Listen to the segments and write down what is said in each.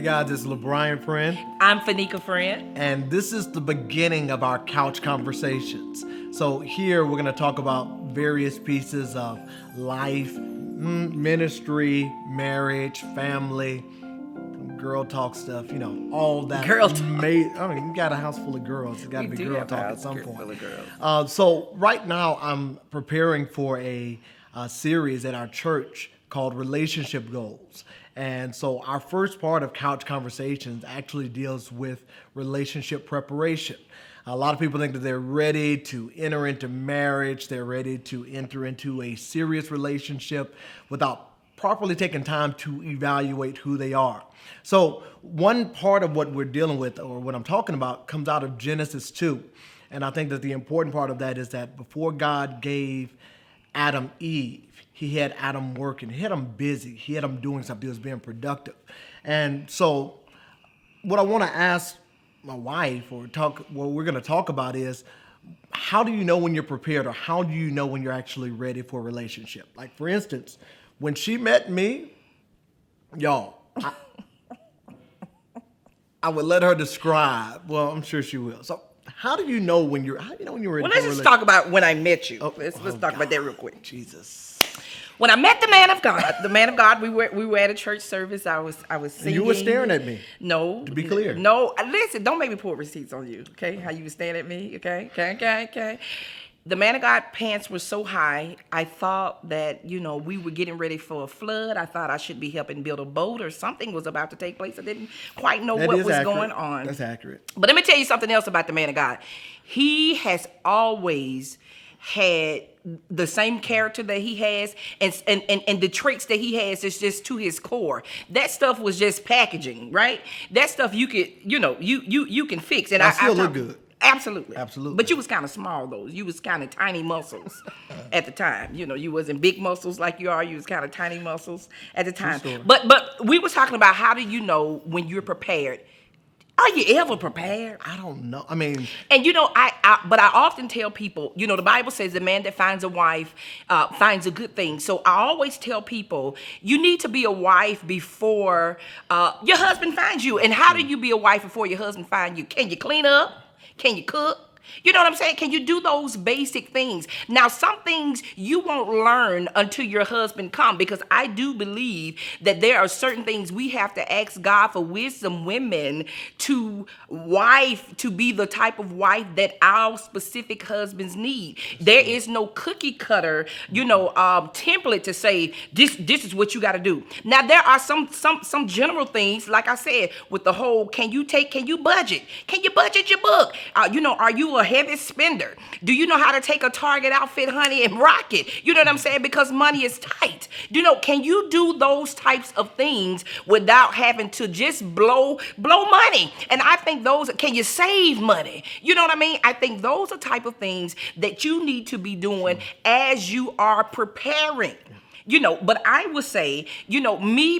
guys, it's LeBrian Friend, I'm Fanika Friend. and this is the beginning of our couch conversations. So here we're going to talk about various pieces of life, ministry, marriage, family, girl talk stuff, all that. Girl talk. You got a house full of girls. It's got to We be do girl have a talk at house some full point. of girls. So right now I'm preparing for a series at our church called Relationship Goals. And so our first part of Couch Conversations actually deals with relationship preparation. A lot of people think that they're ready to enter into marriage, they're ready to enter into a serious relationship without properly taking time to evaluate who they are. So one part of what we're dealing with, or what I'm talking about, comes out of Genesis 2. And I think that the important part of that is that before God gave Adam Eve, he had Adam working, he had him busy, he had him doing something, he was being productive. And so what I want to ask my wife, what we're going to talk about is, how do you know when you're prepared, or how do you know when you're actually ready for a relationship? Like, for instance, when she met me, y'all, I would let her describe. Well, I'm sure she will. So how do you know when you're ready Well, for a let's relationship? just talk about when I met you. Oh, Let's oh, talk about that real God. quick. Jesus. When I met the man of God, we were at a church service. I was singing. You were staring at me. No. To be clear. No. Listen, don't make me pull receipts on you, okay? How you were staring at me, okay? Okay. The man of God pants were so high, I thought that, we were getting ready for a flood. I thought I should be helping build a boat, or something was about to take place. I didn't quite know That what is was accurate. going on. That's accurate. But let me tell you something else about the man of God. He has always had the same character that he has, and the traits that he has is just to his core. That stuff was just packaging, right? That stuff you could, you can fix. And I still look good. Absolutely. Absolutely. But you was kind of small though. You was kind of tiny muscles at the time. You wasn't big muscles like you are. You was kind of tiny muscles at the time. story. But we was talking about, how do you know when you're prepared? Are you ever prepared? I don't know. I mean, And but I often tell people, the Bible says the man that finds a wife finds a good thing. So I always tell people, you need to be a wife before your husband finds you. And how do you be a wife before your husband finds you? Can you clean up? Can you cook? You know what I'm saying? Can you do those basic things? Now, some things you won't learn until your husband come, because I do believe that there are certain things we have to ask God for wisdom, women, to be the type of wife that our specific husbands need. There is no cookie cutter, template to say this is what you got to do. Now, there are some general things, like I said, with the whole, can you budget? Can you budget your book? Are you a heavy spender? Do you know how to take a Target outfit, honey, and rock it? You know what I'm saying? Because money is tight. Can you do those types of things without having to just blow money? And I think can you save money? You know what I mean? I think those are type of things that you need to be doing as you are preparing. But I would say, me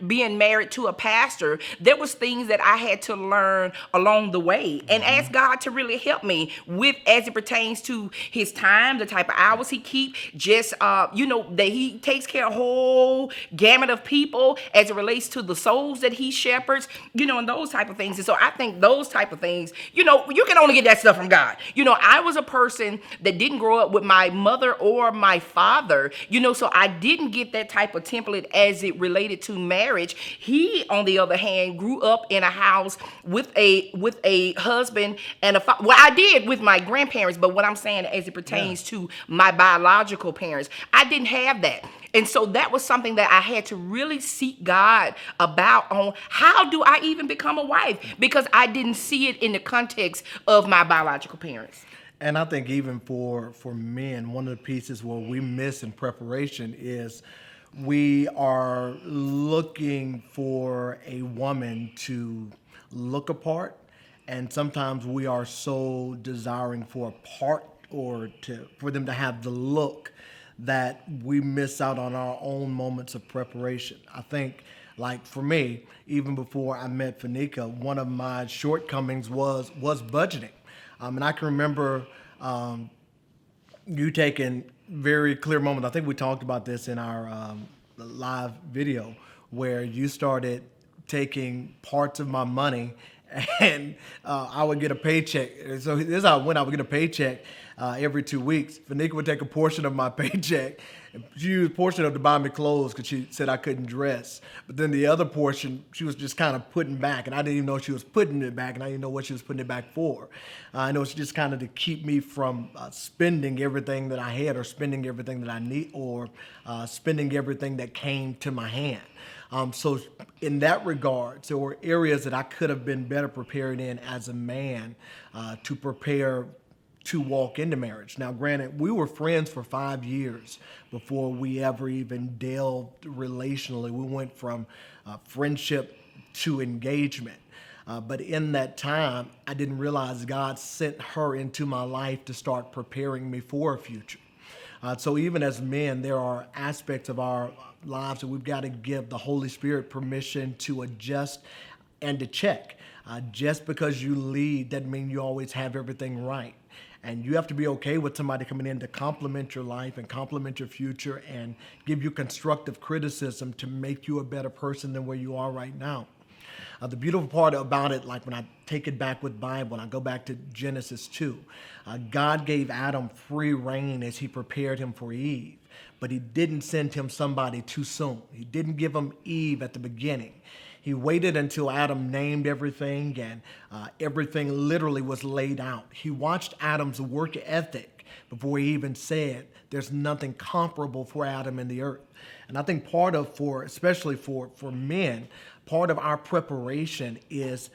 being married to a pastor, there was things that I had to learn along the way, and ask God to really help me with, as it pertains to his time, the type of hours he keep, just, that he takes care of a whole gamut of people as it relates to the souls that he shepherds, and those type of things. And so I think those type of things, you can only get that stuff from God. I was a person that didn't grow up with my mother or my father, so I didn't get that type of template as it related to marriage. He, on the other hand, grew up in a house with a husband and a father. Well, I did with my grandparents, but what I'm saying as it pertains to my biological parents, I didn't have that. And so that was something that I had to really seek God about, on how do I even become a wife? Because I didn't see it in the context of my biological parents. and I think even for men, one of the pieces where we miss in preparation is we are looking for a woman to look a part, and sometimes we are so desiring for a part, or for them to have the look, that we miss out on our own moments of preparation. I think, like for me, even before I met Fanika, one of my shortcomings was budgeting. And I can remember you taking very clear moments. I think we talked about this in our live video, where you started taking parts of my money, and I would get a paycheck. And so this is how it went. I would get a paycheck every 2 weeks. Fanika would take a portion of my paycheck. She used a portion of it to buy me clothes because she said I couldn't dress. But then the other portion, she was just kind of putting back, and I didn't even know she was putting it back, and I didn't know what she was putting it back for. I know it's just kind of to keep me from spending everything that I had, or spending everything that I need, or spending everything that came to my hand. So in that regard, there were areas that I could have been better prepared in as a man to prepare to walk into marriage. Now, granted, we were friends for 5 years before we ever even delved relationally. We went from friendship to engagement. But in that time, I didn't realize God sent her into my life to start preparing me for a future. So even as men, there are aspects of our lives that we've got to give the Holy Spirit permission to adjust and to check. Just because you lead doesn't mean you always have everything right. And you have to be okay with somebody coming in to compliment your life and compliment your future and give you constructive criticism to make you a better person than where you are right now. The beautiful part about it, like when I take it back with Bible and I go back to Genesis 2, God gave Adam free reign as he prepared him for Eve, but he didn't send him somebody too soon. He didn't give him Eve at the beginning. He waited until Adam named everything and everything literally was laid out. He watched Adam's work ethic before he even said there's nothing comparable for Adam in the earth. And I think part of, especially for men, part of our preparation is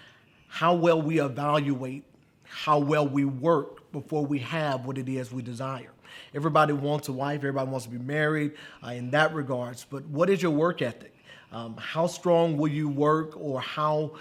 how well we evaluate how well we work before we have what it is we desire. Everybody wants a wife, everybody wants to be married in that regards, but what is your work ethic? How strong will you work, or how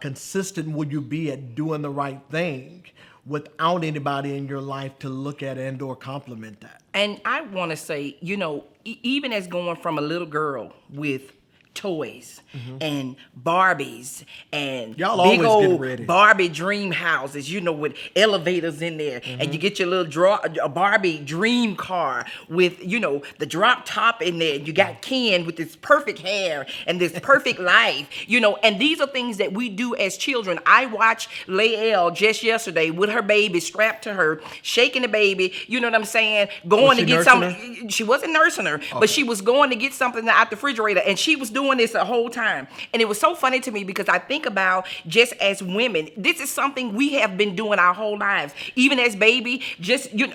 consistent will you be at doing the right thing without anybody in your life to look at and or compliment that? And I want to say, even as going from a little girl with toys and Barbies and Y'all big always old getting ready. Barbie dream houses, with elevators in there, and you get your little a Barbie dream car with, the drop top in there. You got Ken with this perfect hair and this perfect life, and these are things that we do as children. I watched Lael just yesterday with her baby strapped to her, shaking the baby, you know what I'm saying, going to get something. She wasn't nursing her, but she was going to get something out the refrigerator, and she was doing this the whole time. And it was so funny to me because I think about, just as women, this is something we have been doing our whole lives. Even as baby,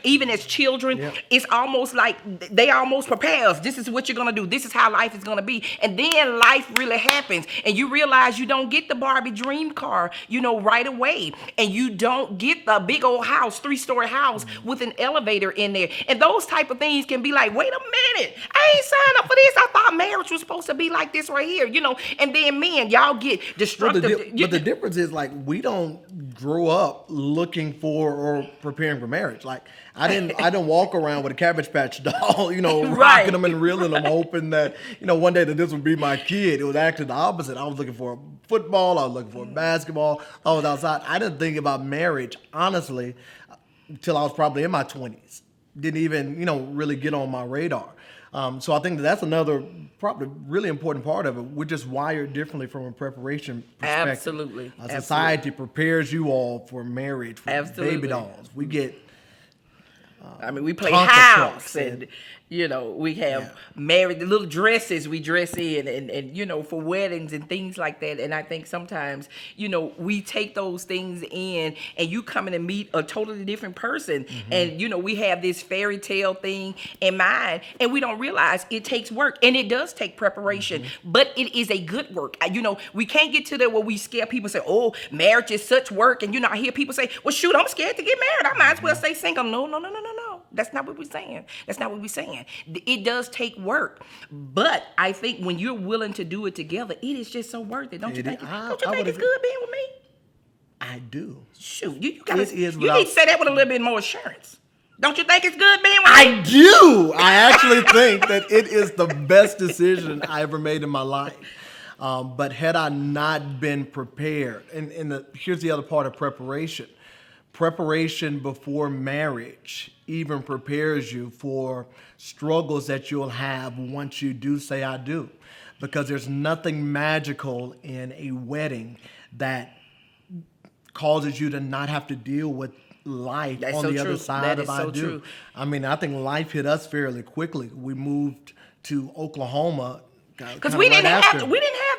even as children, it's almost like they almost prepare us. This is what you're going to do. This is how life is going to be. And then life really happens. And you realize you don't get the Barbie dream car, right away. And you don't get the big old house, 3-story house with an elevator in there. And those type of things can be like, wait a minute, I ain't signed up for this. I thought marriage was supposed to be like this right here, and then men, y'all get destructive. But the difference is, like, we don't grow up looking for or preparing for marriage. Like, I didn't walk around with a Cabbage Patch doll, rocking them and reeling them, hoping that, one day that this would be my kid. It was actually the opposite. I was looking for football. I was looking for basketball. I was outside. I didn't think about marriage, honestly, until I was probably in my 20s. Didn't even, really get on my radar. So I think that's another probably really important part of it. We're just wired differently from a preparation perspective. Absolutely. Society prepares you all for marriage, for baby dolls. We get we play Tonka house trucks and we have married the little dresses we dress in and for weddings and things like that. And I think sometimes, we take those things in and you come in and meet a totally different person. And, we have this fairy tale thing in mind and we don't realize it takes work, and it does take preparation, but it is a good work. We can't get to there where we scare people and say, oh, marriage is such work. And, I hear people say, well, shoot, I'm scared to get married. I might as well stay single. No. That's not what we're saying. That's not what we're saying. It does take work, but I think when you're willing to do it together, it is just so worth it. Don't you think? Don't you think it's good being with me? I do. Shoot, you need to say that with a little bit more assurance. Don't you think it's good being with me? I do. I actually think that it is the best decision I ever made in my life. But had I not been prepared, and here's the other part of preparation. Preparation before marriage even prepares you for struggles that you'll have once you do say I do. because there's nothing magical in a wedding that causes you to not have to deal with life That's on so the other true. side That of is I so do. true. I mean, I think life hit us fairly quickly. We moved to Oklahoma Because we didn't have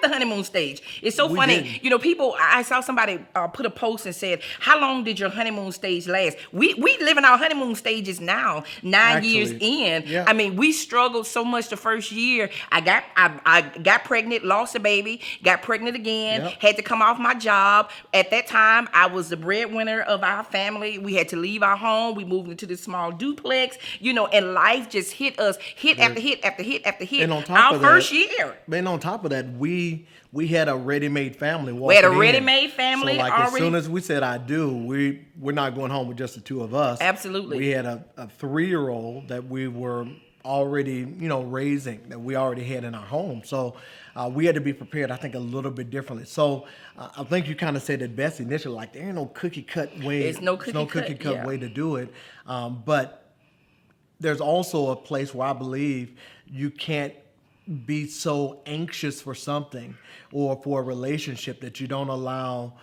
the honeymoon stage. It's so We funny. didn't. You know, people. I saw somebody put a post and said, "How long did your honeymoon stage last?" We live in our honeymoon stages now. 9 years Actually, in. yeah. I mean, we struggled so much the first year. I got pregnant, lost a baby, got pregnant again, Yep. had to come off my job. At that time, I was the breadwinner of our family. We had to leave our home. We moved into this small duplex. You know, and life just hit us, hit after hit after hit after hit. And on top our of first that, year. Man, on top of that, we had a ready-made family. We had a walking in. ready-made family So, like, already. as soon as we said "I do," we're not going home with just the two of us. Absolutely. We had a 3-year-old that we were already, raising, that we already had in our home. So we had to be prepared, I think, a little bit differently. So I think you kind of said it best initially, like, there ain't no cookie cut way. There's no cookie cut, yeah. way to do it. But there's also a place where I believe you can't be so anxious for something or for a relationship that you don't allow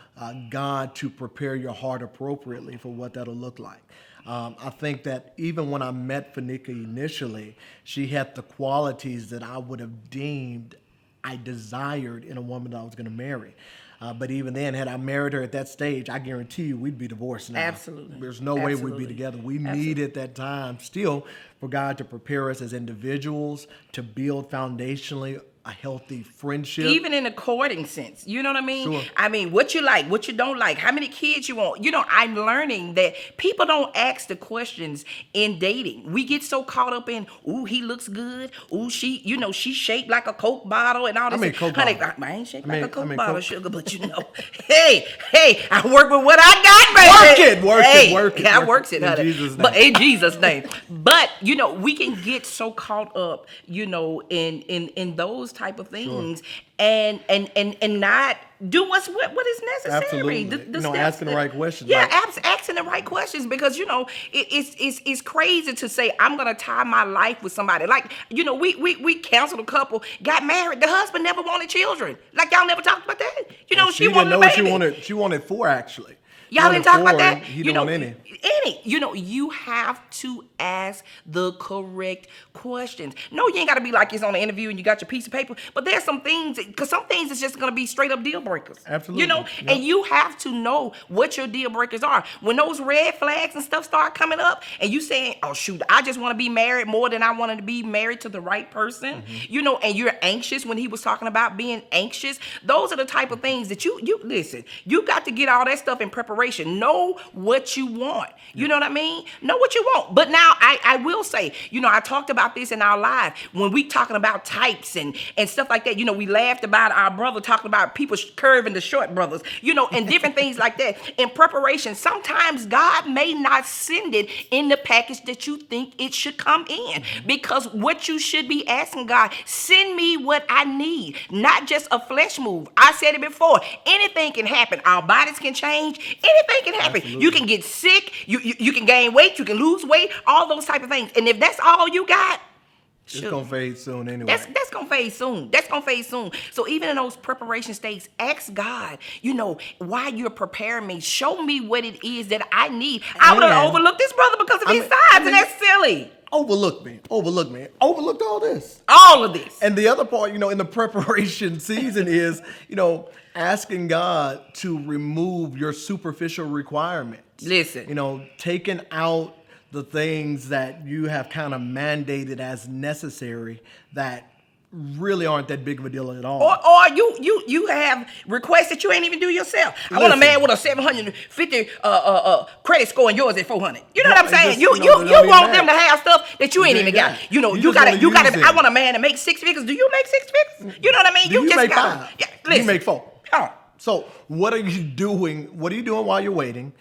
God to prepare your heart appropriately for what that'll look like. I think that even when I met Fanika initially, she had the qualities that I would have deemed I desired in a woman that I was going to marry. But even then, had I married her at that stage, I guarantee you we'd be divorced now. Absolutely. There's no way we'd Absolutely. be together. We Absolutely. needed that time still for God to prepare us as individuals, to build foundationally a healthy friendship. Even in a courting sense, you know what I mean? Sure. I mean, what you like, what you don't like, how many kids you want. You know, I'm learning that people don't ask the questions in dating. We get so caught up in, ooh, he looks good. Ooh, she's shaped like a Coke bottle and all this. Coke Honey, bottle. I ain't shaped I mean- like a Coke I mean, bottle, Coke- sugar, but hey, I work with what I got, baby. Work it. I works it, In honey. Jesus' name. But in Jesus' name. But, we can get so caught up, in those type of things. And not do what is necessary. Absolutely. The You know, steps asking the that- right questions, Yeah, like- asking the right questions because it's crazy to say I'm gonna tie my life with somebody. Like we counseled a couple, got married. The husband never wanted children. Like y'all never talked about that. And She didn't wanted know a what baby. she wanted 4 actually. Y'all didn't talk about that. He didn't want any. You have to ask the correct questions. No, you ain't got to be like it's on an interview and you got your piece of paper. But there's some things, because some things is just going to be straight up deal breakers. Absolutely. Yep. And you have to know what your deal breakers are. When those red flags and stuff start coming up and you saying, oh, shoot, I just want to be married more than I wanted to be married to the right person, and you're anxious when he was talking about being anxious. Those are the type of things that you listen, you got to get all that stuff in preparation. Know what you want. You know what I mean? Know what you want. But now I will say, I talked about this in our live when we talking about types and stuff like that. We laughed about our brother talking about people curving the short brothers, and different things like that. In preparation, sometimes God may not send it in the package that you think it should come in, because what you should be asking God, send me what I need, not just a flesh move. I said it before. Anything can happen. Our bodies can change. Anything can happen. Absolutely. You can get sick. You can gain weight. You can lose weight. All those type of things. And if that's all you got, It's shoot, gonna fade soon anyway. that's gonna fade soon. That's gonna fade soon. So even in those preparation states, ask God, while you're preparing me, show me what it is that I need. I would have And- overlooked this brother because of his size, and that's silly. Overlook me. Overlooked all this. All of this. And the other part, in the preparation season is, asking God to remove your superficial requirements. Listen. Taking out the things that you have kind of mandated as necessary that really aren't that big of a deal at all. Or you have requests that you ain't even do yourself. I want a Listen. man with a 750 credit score and yours at 400. You know what I'm It's saying? just, You they don't even want them to matter. have stuff that you ain't You even ain't got. got. You just gotta wanna use I it. want a man to make 6 figures. Do you make 6 figures? You know what I mean? Do you just make gotta, 5? Yeah, Do listen. you make 4? Oh. So what are you doing? What are you doing while you're waiting?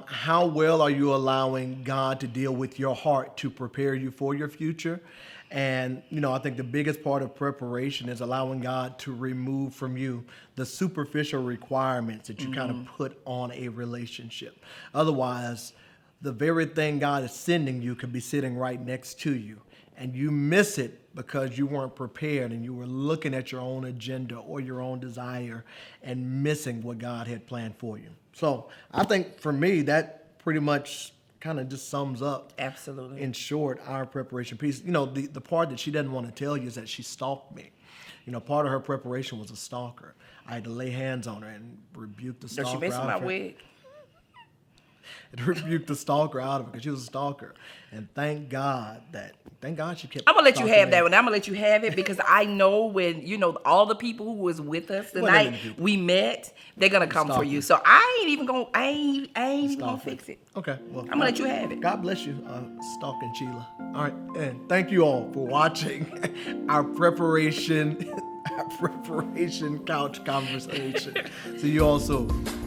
How well are you allowing God to deal with your heart to prepare you for your future? And, I think the biggest part of preparation is allowing God to remove from you the superficial requirements that you kind of put on a relationship. Otherwise, the very thing God is sending you could be sitting right next to you, and you miss it because you weren't prepared and you were looking at your own agenda or your own desire and missing what God had planned for you. So I think for me, that pretty much kind of just sums up, Absolutely. in short, our preparation piece. You know, the part that she doesn't want to tell you is that she stalked me. You know, part of her preparation was a stalker. I had to lay hands on her and rebuke the Does stalker. she messing out my of her. wig? And rebuke the stalker out of her because she was a stalker. And thank God she kept. I'm gonna let you stalking have me. that one. I'm gonna let you have it because I know when all the people who was with us the Well, let me night do- we met, they're gonna come for Stalking. you. So I ain't even gonna Stalking. fix it. Okay, well, I'm gonna let you have it. God bless you, stalking Sheila. All right, and thank you all for watching our preparation couch conversation. See you all soon.